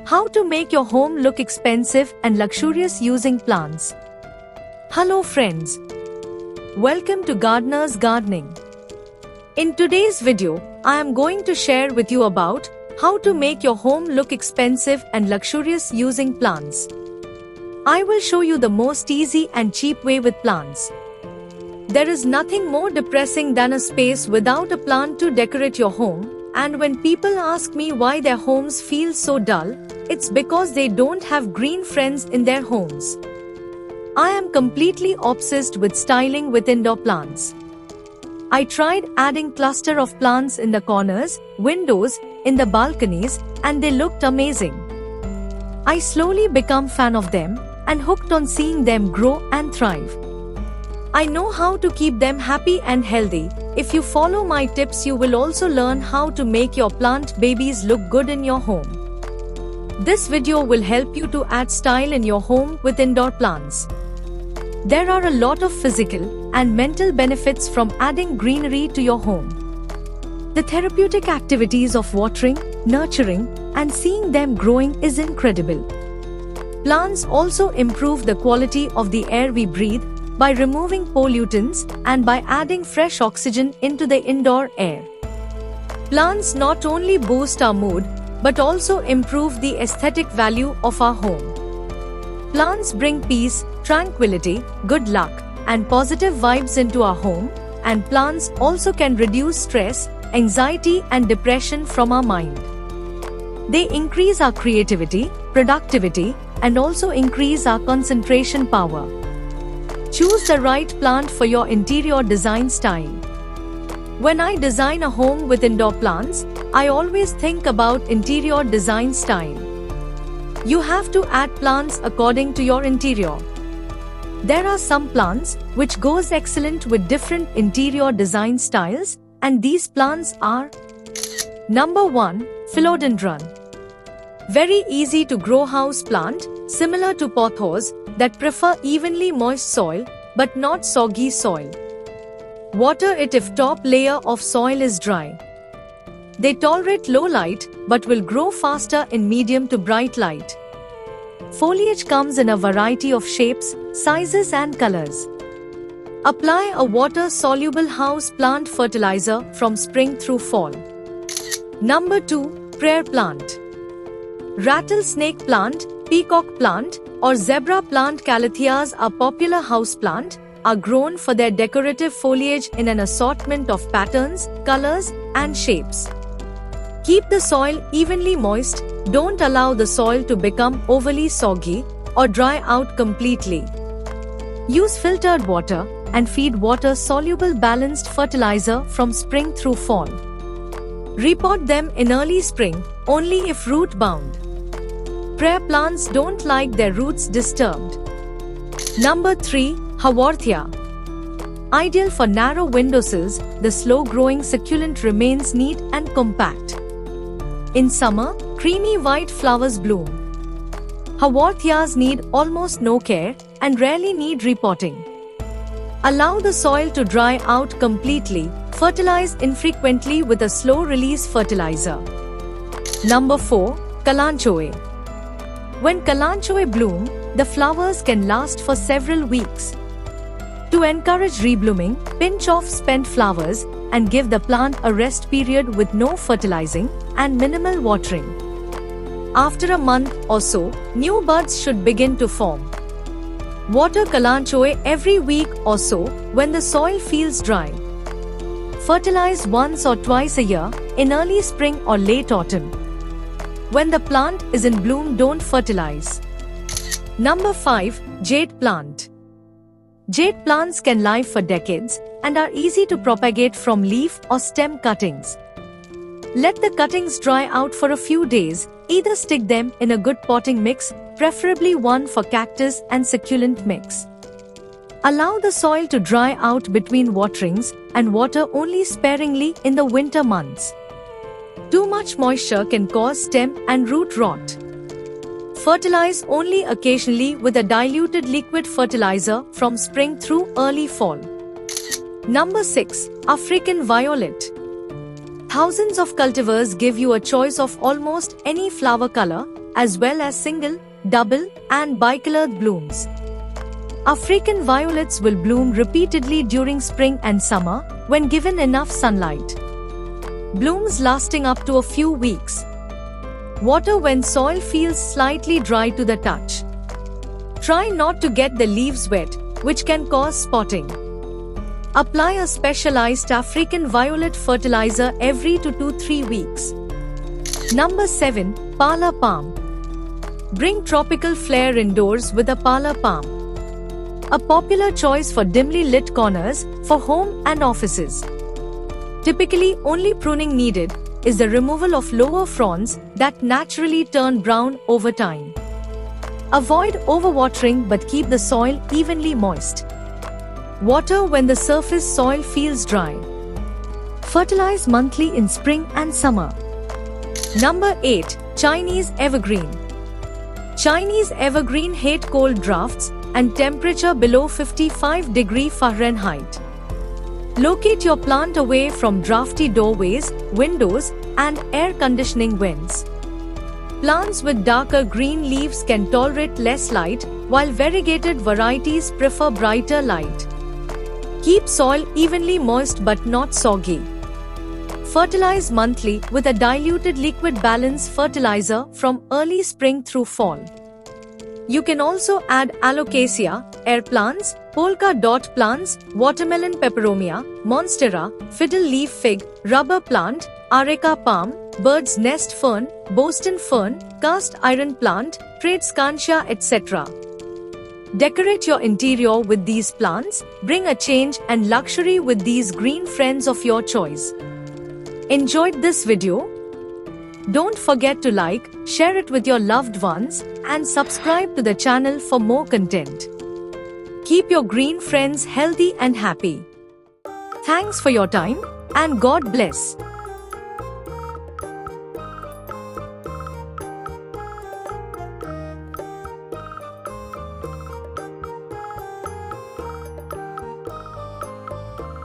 How to make your home look expensive and luxurious using plants. Hello friends. Welcome to Gardener's Gardening. In today's video, I am going to share with you about how to make your home look expensive and luxurious using plants. I will show you the most easy and cheap way with plants. There is nothing more depressing than a space without a plant to decorate your home, and when people ask me why their homes feel so dull, it's because they don't have green friends in their homes. I am completely obsessed with styling with indoor plants. I tried adding cluster of plants in the corners, windows, in the balconies, and they looked amazing. I slowly became fan of them and hooked on seeing them grow and thrive. I know how to keep them happy and healthy. If you follow my tips, you will also learn how to make your plant babies look good in your home. This video will help you to add style in your home with indoor plants. There are a lot of physical and mental benefits from adding greenery to your home. The therapeutic activities of watering, nurturing, and seeing them growing is incredible. Plants also improve the quality of the air we breathe by removing pollutants and by adding fresh oxygen into the indoor air. Plants not only boost our mood, but also improve the aesthetic value of our home. Plants bring peace, tranquility, good luck, and positive vibes into our home, and plants also can reduce stress, anxiety, and depression from our mind. They increase our creativity, productivity, and also increase our concentration power. Choose the right plant for your interior design style. When I design a home with indoor plants, I always think about interior design style. You have to add plants according to your interior. There are some plants which goes excellent with different interior design styles, and these plants are: Number 1. Philodendron. Very easy to grow house plant, similar to pothos, that prefer evenly moist soil, but not soggy soil. Water it if top layer of soil is dry. They tolerate low light, but will grow faster in medium to bright light. Foliage comes in a variety of shapes, sizes and colors. Apply a water-soluble house plant fertilizer from spring through fall. Number 2. Prayer plant. Rattlesnake plant, peacock plant, or zebra plant calatheas are popular houseplant, are grown for their decorative foliage in an assortment of patterns, colors, and shapes. Keep the soil evenly moist, don't allow the soil to become overly soggy or dry out completely. Use filtered water and feed water-soluble balanced fertilizer from spring through fall. Repot them in early spring, only if root-bound. Prayer plants don't like their roots disturbed. Number 3. Haworthia. Ideal for narrow windowsills, the slow-growing succulent remains neat and compact. In summer, creamy white flowers bloom. Haworthias need almost no care and rarely need repotting. Allow the soil to dry out completely, fertilize infrequently with a slow-release fertilizer. Number 4. Kalanchoe. When kalanchoe bloom, the flowers can last for several weeks. To encourage reblooming, pinch off spent flowers and give the plant a rest period with no fertilizing and minimal watering. After a month or so, new buds should begin to form. Water kalanchoe every week or so when the soil feels dry. Fertilize once or twice a year, in early spring or late autumn. When the plant is in bloom, don't fertilize. Number 5. Jade plant. Jade plants can live for decades and are easy to propagate from leaf or stem cuttings. Let the cuttings dry out for a few days, either stick them in a good potting mix, preferably one for cactus and succulent mix. Allow the soil to dry out between waterings and water only sparingly in the winter months. Too much moisture can cause stem and root rot. Fertilize only occasionally with a diluted liquid fertilizer from spring through early fall. Number 6. African violet. Thousands of cultivars give you a choice of almost any flower color, as well as single, double, and bicolored blooms. African violets will bloom repeatedly during spring and summer when given enough sunlight. Blooms lasting up to a few weeks. Water when soil feels slightly dry to the touch. Try not to get the leaves wet, which can cause spotting. Apply a specialized African violet fertilizer every 2 to 3 weeks. Number 7. Pala Palm. Bring tropical flair indoors with a Pala Palm. A popular choice for dimly lit corners for home and offices. Typically, only pruning needed is the removal of lower fronds that naturally turn brown over time. Avoid overwatering but keep the soil evenly moist. Water when the surface soil feels dry. Fertilize monthly in spring and summer. Number 8. Chinese Evergreen. Chinese Evergreen hate cold drafts and temperature below 55 degrees Fahrenheit. Locate your plant away from drafty doorways, windows, and air conditioning vents. Plants with darker green leaves can tolerate less light, while variegated varieties prefer brighter light. Keep soil evenly moist but not soggy. Fertilize monthly with a diluted liquid balance fertilizer from early spring through fall. You can also add alocasia, air plants, polka dot plants, watermelon peperomia, monstera, fiddle leaf fig, rubber plant, areca palm, bird's nest fern, Boston fern, cast iron plant, tradescantia, etc. Decorate your interior with these plants, bring a change and luxury with these green friends of your choice. Enjoyed this video? Don't forget to like, share it with your loved ones, and subscribe to the channel for more content. Keep your green friends healthy and happy. Thanks for your time, and God bless.